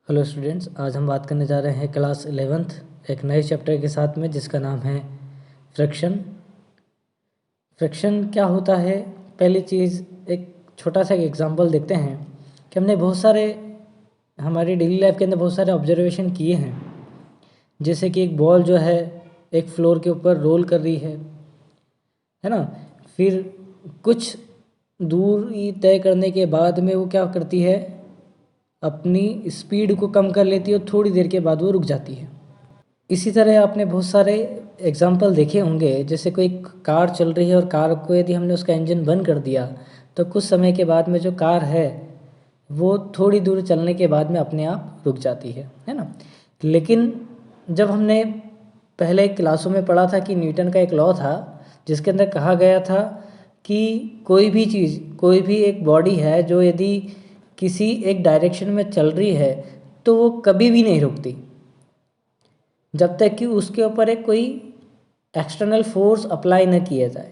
Hello students, आज हम बात करने जा रहे हैं क्लास 11th एक नए चैप्टर के साथ में जिसका नाम है फ्रिक्शन। फ्रिक्शन क्या होता है? पहली चीज़, एक छोटा सा एग्जांपल देखते हैं कि हमने बहुत सारे हमारी डेली लाइफ के अंदर बहुत सारे ऑब्जर्वेशन किए हैं। जैसे कि एक बॉल जो है एक फ्लोर के ऊपर रोल कर रही है ना। फिर कुछ दूरी तय करने के बाद में वो क्या करती है, अपनी स्पीड को कम कर लेती है और थोड़ी देर के बाद वो रुक जाती है। इसी तरह आपने बहुत सारे एग्जाम्पल देखे होंगे, जैसे कोई कार चल रही है और कार को यदि हमने उसका इंजन बंद कर दिया तो कुछ समय के बाद में जो कार है वो थोड़ी दूर चलने के बाद में अपने आप रुक जाती है ना। लेकिन जब हमने पहले क्लासों में पढ़ा था कि न्यूटन का एक लॉ था जिसके अंदर कहा गया था कि कोई भी चीज़, कोई भी एक बॉडी है जो यदि किसी एक डायरेक्शन में चल रही है तो वो कभी भी नहीं रुकती जब तक कि उसके ऊपर एक कोई एक्सटर्नल फोर्स अप्लाई न किया जाए।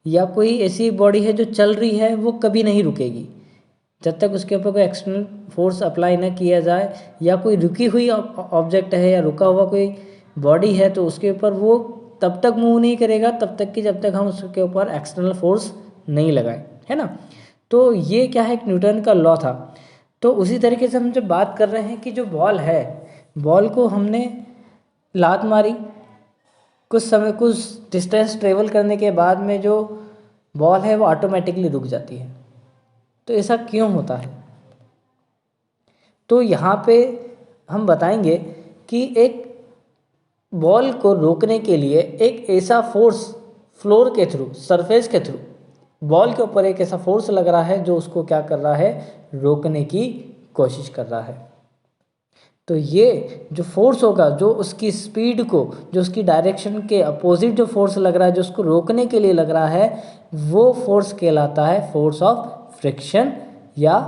या कोई ऐसी बॉडी है जो चल रही है वो कभी नहीं रुकेगी जब तक उसके ऊपर कोई एक्सटर्नल फोर्स अप्लाई न किया जाए। या कोई रुकी हुई ऑब्जेक्ट है या रुका हुआ कोई बॉडी है तो उसके ऊपर वो तब तक मूव नहीं करेगा तब तक कि जब तक हम उसके ऊपर एक्सटर्नल फोर्स नहीं लगाएं, है ना। तो ये क्या है, एक न्यूटन का लॉ था। तो उसी तरीके से हम जब बात कर रहे हैं कि जो बॉल है, बॉल को हमने लात मारी, कुछ समय कुछ डिस्टेंस ट्रेवल करने के बाद में जो बॉल है वो ऑटोमेटिकली रुक जाती है। तो ऐसा क्यों होता है? तो यहाँ पे हम बताएंगे कि एक बॉल को रोकने के लिए एक ऐसा फोर्स फ्लोर के थ्रू, सरफेस के थ्रू बॉल के ऊपर एक ऐसा फोर्स लग रहा है जो उसको क्या कर रहा है, रोकने की कोशिश कर रहा है। तो ये जो फोर्स होगा, जो उसकी स्पीड को, जो उसकी डायरेक्शन के अपोजिट जो फोर्स लग रहा है, जो उसको रोकने के लिए लग रहा है, वो फोर्स कहलाता है फोर्स ऑफ फ्रिक्शन या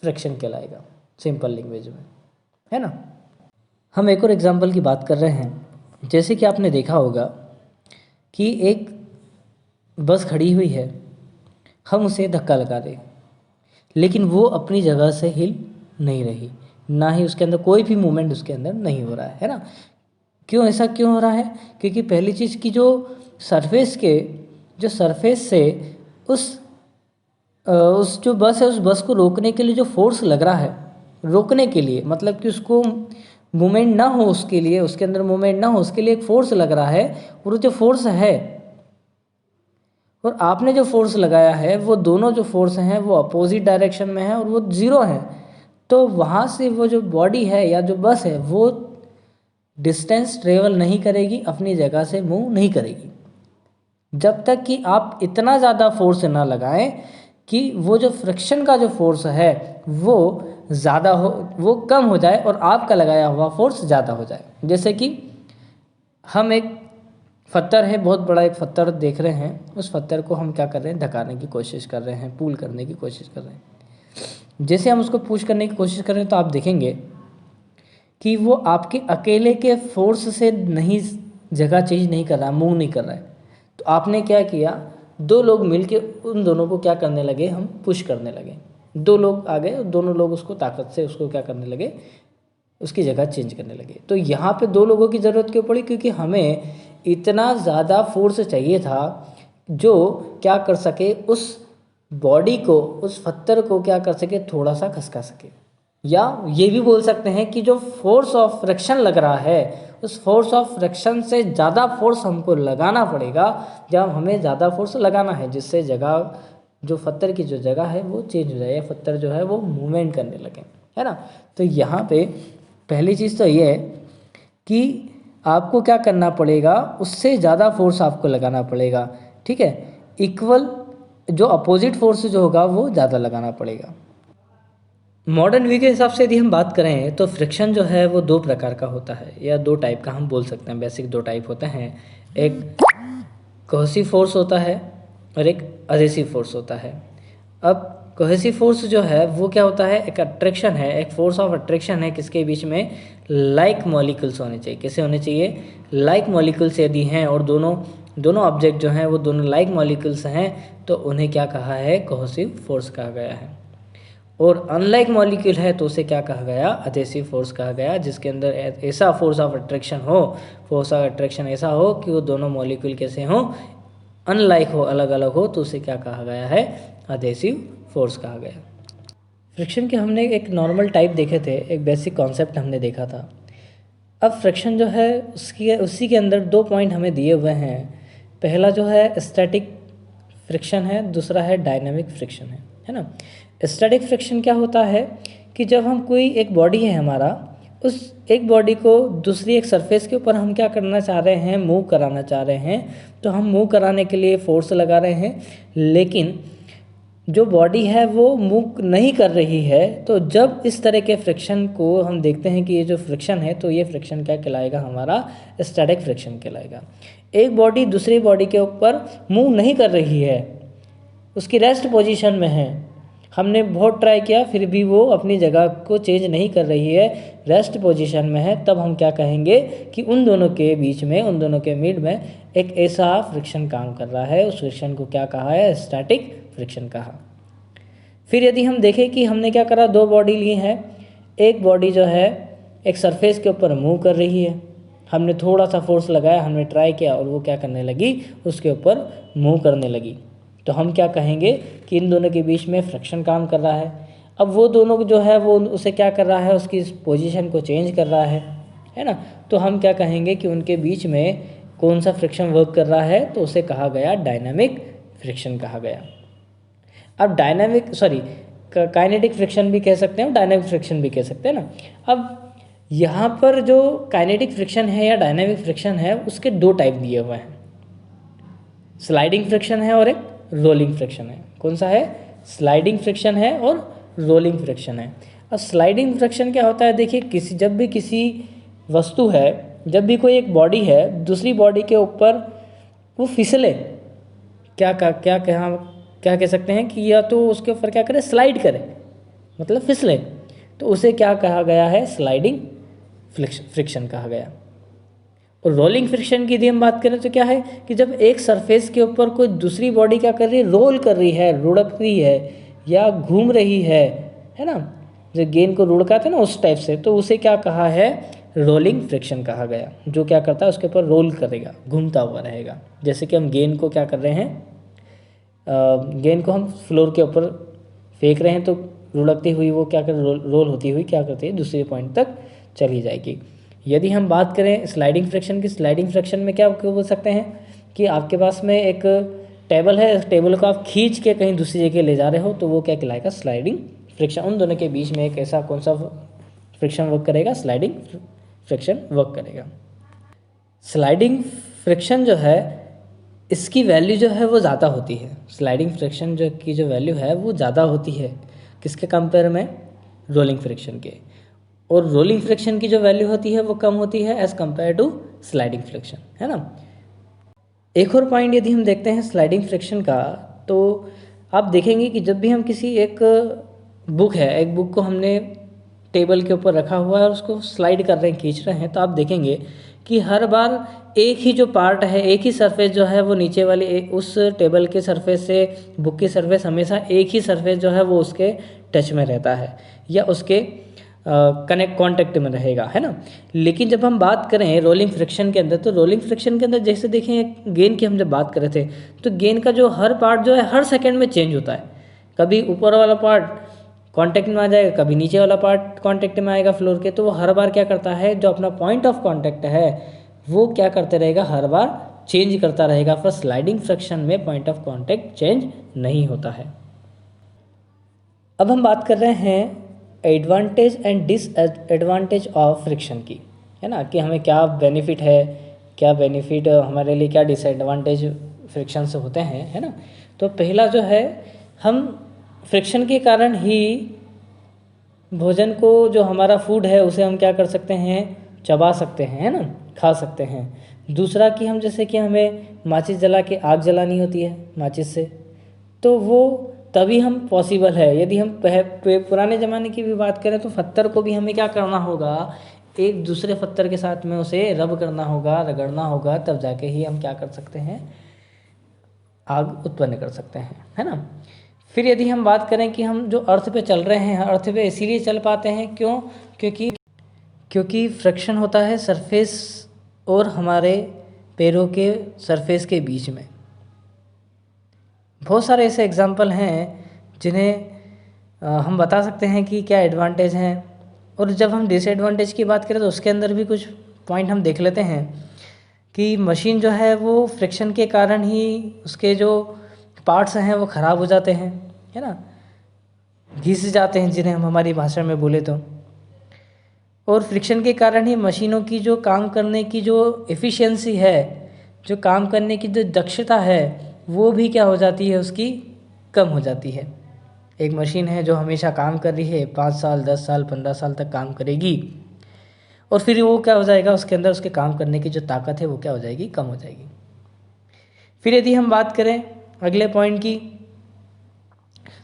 फ्रिक्शन कहलाएगा सिंपल लैंग्वेज में, है ना। हम एक और एग्जांपल की बात कर रहे हैं। जैसे कि आपने देखा होगा कि एक बस खड़ी हुई है, हम उसे धक्का लगा दें लेकिन वो अपनी जगह से हिल नहीं रही, ना ही उसके अंदर कोई भी मूवमेंट उसके अंदर नहीं हो रहा है ना। क्यों, ऐसा क्यों हो रहा है? क्योंकि पहली चीज़ की जो सरफेस से उस जो बस है, उस बस को रोकने के लिए जो फोर्स लग रहा है, रोकने के लिए मतलब कि उसको मूवमेंट ना हो, उसके लिए उसके अंदर मूवमेंट ना हो, उसके लिए एक फोर्स लग रहा है। और जो फोर्स है और आपने जो फोर्स लगाया है, वो दोनों जो फोर्स हैं वो अपोजिट डायरेक्शन में है और वो ज़ीरो है। तो वहाँ से वो जो बॉडी है या जो बस है वो डिस्टेंस ट्रेवल नहीं करेगी, अपनी जगह से मूव नहीं करेगी जब तक कि आप इतना ज़्यादा फोर्स ना लगाएं कि वो जो फ्रिक्शन का जो फोर्स है वो ज़्यादा हो, वो कम हो जाए और आपका लगाया हुआ फोर्स ज़्यादा हो जाए। जैसे कि हम एक पत्थर है, बहुत बड़ा एक पत्थर देख रहे हैं, उस पत्थर को हम क्या कर रहे हैं, धकाने की कोशिश कर रहे हैं, पुल करने की कोशिश कर रहे हैं। जैसे हम उसको पुश करने की कोशिश कर रहे हैं तो आप देखेंगे कि वो आपके अकेले के फोर्स से नहीं, जगह चेंज नहीं कर रहा, मूव नहीं कर रहा है। तो आपने क्या किया, दो लोग मिलके उन दोनों को क्या करने लगे, हम पुश करने लगे। दो लोग आ गए, दोनों लोग उसको ताकत से उसको क्या करने लगे, उसकी जगह चेंज करने लगे। तो यहाँ पे दो लोगों की ज़रूरत क्यों पड़ी? क्योंकि हमें इतना ज़्यादा फोर्स चाहिए था जो क्या कर सके, उस बॉडी को, उस पत्थर को क्या कर सके, थोड़ा सा खसका सके। या ये भी बोल सकते हैं कि जो फोर्स ऑफ फ्रिक्शन लग रहा है, उस फोर्स ऑफ फ्रिक्शन से ज़्यादा फोर्स हमको लगाना पड़ेगा जब हमें ज़्यादा फोर्स लगाना है, जिससे जगह, जो पत्थर की जो जगह है वो चेंज हो जाए, या पत्थर जो है वो मूवमेंट करने लगे, है ना। तो यहाँ पे पहली चीज़ तो ये है कि आपको क्या करना पड़ेगा, उससे ज़्यादा फोर्स आपको लगाना पड़ेगा, ठीक है। इक्वल जो अपोजिट फोर्स जो होगा वो ज़्यादा लगाना पड़ेगा। मॉडर्न व्यू के हिसाब से यदि हम बात करें तो फ्रिक्शन जो है वो दो प्रकार का होता है, या दो टाइप का हम बोल सकते हैं। बेसिक दो टाइप होते हैं, एक कोहेसिव फोर्स होता है और एक अधेसिव फोर्स होता है। अब कोहेसिव फोर्स जो है वो क्या होता है, एक अट्रैक्शन है, एक फोर्स ऑफ अट्रैक्शन है, किसके बीच में, लाइक मॉलिक्यूल्स होने चाहिए। कैसे होने चाहिए? लाइक मॉलिक्यूल्स यदि हैं और दोनों ऑब्जेक्ट जो हैं वो दोनों लाइक मॉलिक्यूल्स हैं तो उन्हें क्या कहा है, कोहेसिव फोर्स कहा गया है। और अनलाइक मॉलिक्यूल है तो उसे क्या कहा गया, अधेसिव फोर्स कहा गया, जिसके अंदर ऐसा फोर्स ऑफ अट्रैक्शन ऐसा हो कि वो दोनों मॉलिक्यूल कैसे हो, अनलाइक हो, अलग अलग हो, तो उसे क्या कहा गया है, अधेसिव फोर्स कहा गया। फ्रिक्शन के हमने एक नॉर्मल टाइप देखे थे, एक बेसिक कॉन्सेप्ट हमने देखा था। अब फ्रिक्शन जो है उसी के अंदर 2 पॉइंट हमें दिए हुए हैं। पहला जो है स्टैटिक फ्रिक्शन है, दूसरा है डायनामिक फ्रिक्शन है ना। स्टैटिक फ्रिक्शन क्या होता है कि जब हम कोई एक बॉडी है हमारा, उस एक बॉडी को दूसरी एक सरफेस के ऊपर हम क्या करना चाह रहे हैं, मूव कराना चाह रहे हैं, तो हम मूव कराने के लिए फोर्स लगा रहे हैं, लेकिन जो बॉडी है वो मूव नहीं कर रही है। तो जब इस तरह के फ्रिक्शन को हम देखते हैं कि ये जो फ्रिक्शन है, तो ये फ्रिक्शन क्या कहलाएगा, हमारा स्टैटिक फ्रिक्शन कहलाएगा। एक बॉडी दूसरी बॉडी के ऊपर मूव नहीं कर रही है, उसकी रेस्ट पोजीशन में है, हमने बहुत ट्राई किया फिर भी वो अपनी जगह को चेंज नहीं कर रही है, रेस्ट पोजीशन में है, तब हम क्या कहेंगे कि उन दोनों के बीच में, उन दोनों के मिड में एक ऐसा फ्रिक्शन काम कर रहा है, उस फ्रिक्शन को क्या कहा है, स्टैटिक फ्रिक्शन कहा। फिर यदि हम देखें कि हमने क्या करा, 2 बॉडी ली हैं, एक बॉडी जो है एक सरफेस के ऊपर मूव कर रही है, हमने थोड़ा सा फोर्स लगाया, हमने ट्राई किया और वो क्या करने लगी, उसके ऊपर मूव करने लगी, तो हम क्या कहेंगे कि इन दोनों के बीच में फ्रिक्शन काम कर रहा है। अब वो दोनों जो है वो उसे क्या कर रहा है, उसकी पोजीशन को चेंज कर रहा है ना, तो हम क्या कहेंगे कि उनके बीच में कौन सा फ्रिक्शन वर्क कर रहा है, तो उसे कहा गया डायनामिक फ्रिक्शन कहा गया। अब काइनेटिक फ्रिक्शन भी कह सकते हैं, डायनामिक फ्रिक्शन भी कह सकते हैं ना। अब यहाँ पर जो काइनेटिक फ्रिक्शन है या डायनामिक फ्रिक्शन है, उसके 2 टाइप दिए हुए हैं, स्लाइडिंग फ्रिक्शन है और एक रोलिंग फ्रिक्शन है। कौन सा है, स्लाइडिंग फ्रिक्शन है और रोलिंग फ्रिक्शन है। अब स्लाइडिंग फ्रिक्शन क्या होता है, देखिए जब भी किसी वस्तु है, जब भी कोई एक बॉडी है दूसरी बॉडी के ऊपर वो फिसले, क्या कह सकते हैं कि या तो उसके ऊपर क्या करे, स्लाइड करे, मतलब फिसले, तो उसे क्या कहा गया है, स्लाइडिंग फ्रिक्शन कहा गया। और रोलिंग फ्रिक्शन की यदि हम बात करें तो क्या है कि जब एक सरफेस के ऊपर कोई दूसरी बॉडी क्या कर रही है, रोल कर रही है, लुढ़क रही है या घूम रही है ना, जो गेंद को लुढ़काते हैं ना उस टाइप से, तो उसे क्या कहा है, रोलिंग फ्रिक्शन कहा गया। जो क्या करता है, उसके ऊपर रोल करेगा, घूमता हुआ रहेगा। जैसे कि हम गेंद को क्या कर रहे हैं, गेंद को हम फ्लोर के ऊपर फेंक रहे हैं, तो लुढ़कती हुई वो क्या कर रोल होती हुई क्या करती है, दूसरे पॉइंट तक चली जाएगी। यदि हम बात करें स्लाइडिंग फ्रिक्शन की, स्लाइडिंग फ्रिक्शन में क्या बोल सकते हैं कि आपके पास में एक टेबल है, इस टेबल को आप खींच के कहीं दूसरी जगह ले जा रहे हो, तो वो क्या कहलाएगा, स्लाइडिंग फ्रिक्शन। उन दोनों के बीच में एक ऐसा कौन सा फ्रिक्शन वर्क करेगा, स्लाइडिंग फ्रिक्शन वर्क करेगा। स्लाइडिंग फ्रिक्शन जो है इसकी वैल्यू जो है वो ज़्यादा होती है, स्लाइडिंग फ्रिक्शन की जो वैल्यू है वो ज़्यादा होती है, किसके कंपेयर में, रोलिंग फ्रिक्शन के। और रोलिंग फ्रिक्शन की जो वैल्यू होती है वो कम होती है as compared to sliding friction, है ना। एक और पॉइंट यदि हम देखते हैं स्लाइडिंग फ्रिक्शन का, तो आप देखेंगे कि जब भी हम किसी एक बुक को हमने टेबल के ऊपर रखा हुआ है और उसको स्लाइड कर रहे हैं, खींच रहे हैं, तो आप देखेंगे कि हर बार एक ही जो पार्ट है, एक ही सरफेस जो है वो नीचे वाली उस टेबल के सरफेस से बुक की सरफेस हमेशा एक ही सरफेस जो है वो उसके टच में रहता है या उसके कांटेक्ट में रहेगा, है ना। लेकिन जब हम बात करें रोलिंग फ्रिक्शन के अंदर, तो रोलिंग फ्रिक्शन के अंदर जैसे देखें गेंद की हम जब बात कर रहे थे, तो गेंद का जो हर पार्ट जो है हर सेकंड में चेंज होता है। कभी ऊपर वाला पार्ट कांटेक्ट में आ जाएगा, कभी नीचे वाला पार्ट कांटेक्ट में आएगा फ्लोर के, तो वो हर बार क्या करता है, जो अपना पॉइंट ऑफ कांटेक्ट है वो क्या करते रहेगा, हर बार चेंज करता रहेगा। पर स्लाइडिंग फ्रिक्शन में पॉइंट ऑफ कांटेक्ट चेंज नहीं होता है। अब हम बात कर रहे हैं advantage and disadvantage of friction की, है ना, कि हमें क्या बेनिफिट है, क्या बेनिफिट हमारे लिए, क्या डिसएडवांटेज फ्रिक्शन से होते हैं, है ना। तो पहला जो है, हम फ्रिक्शन के कारण ही भोजन को, जो हमारा फूड है उसे हम क्या कर सकते हैं, चबा सकते हैं, है ना, खा सकते हैं। दूसरा कि हम जैसे कि हमें माचिस जला के आग जलानी होती है माचिस से, तो वो तभी हम पॉसिबल है। यदि हम पुराने ज़माने की भी बात करें तो पत्थर को भी हमें क्या करना होगा, एक दूसरे पत्थर के साथ में उसे रब करना होगा, रगड़ना होगा, तब जाके ही हम क्या कर सकते हैं, आग उत्पन्न कर सकते हैं, है ना। फिर यदि हम बात करें कि हम जो अर्थ पे चल रहे हैं, अर्थ पे इसीलिए चल पाते हैं क्यों? क्योंकि फ्रिक्शन होता है सरफेस और हमारे पैरों के सरफेस के बीच में। बहुत सारे ऐसे एग्जाम्पल हैं जिन्हें हम बता सकते हैं कि क्या एडवांटेज हैं। और जब हम डिसएडवांटेज की बात करें तो उसके अंदर भी कुछ पॉइंट हम देख लेते हैं कि मशीन जो है वो फ्रिक्शन के कारण ही उसके जो पार्ट्स हैं वो ख़राब हो जाते हैं, है ना, घिस जाते हैं जिन्हें हम हमारी भाषा में बोले तो। और फ्रिक्शन के कारण ही मशीनों की जो काम करने की जो एफिशिएंसी है, जो काम करने की जो दक्षता है, वो भी क्या हो जाती है, उसकी कम हो जाती है। एक मशीन है जो हमेशा काम कर रही है, 5 साल 10 साल 15 साल तक काम करेगी और फिर वो क्या हो जाएगा, उसके अंदर उसके काम करने की जो ताकत है वो क्या हो जाएगी, कम हो जाएगी। फिर यदि हम बात करें अगले पॉइंट की,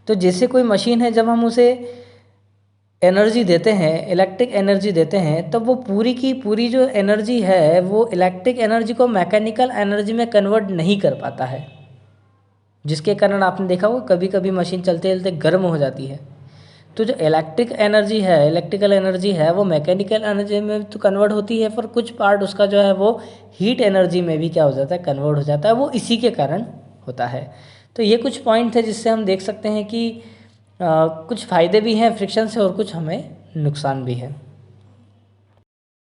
तो जैसे कोई मशीन है जब हम उसे एनर्जी देते हैं, इलेक्ट्रिक एनर्जी देते हैं, तब वो पूरी की पूरी जो एनर्जी है वो इलेक्ट्रिक एनर्जी को मैकेनिकल एनर्जी में कन्वर्ट नहीं कर पाता है, जिसके कारण आपने देखा होगा कभी कभी मशीन चलते चलते गर्म हो जाती है। तो जो इलेक्ट्रिक एनर्जी है, इलेक्ट्रिकल एनर्जी है, वो मैकेनिकल एनर्जी में तो कन्वर्ट होती है, पर कुछ पार्ट उसका जो है वो हीट एनर्जी में भी क्या हो जाता है, कन्वर्ट हो जाता है। वो इसी के कारण होता है। तो ये कुछ पॉइंट है जिससे हम देख सकते हैं कि कुछ फ़ायदे भी हैं फ्रिक्शन से और कुछ हमें नुकसान भी है।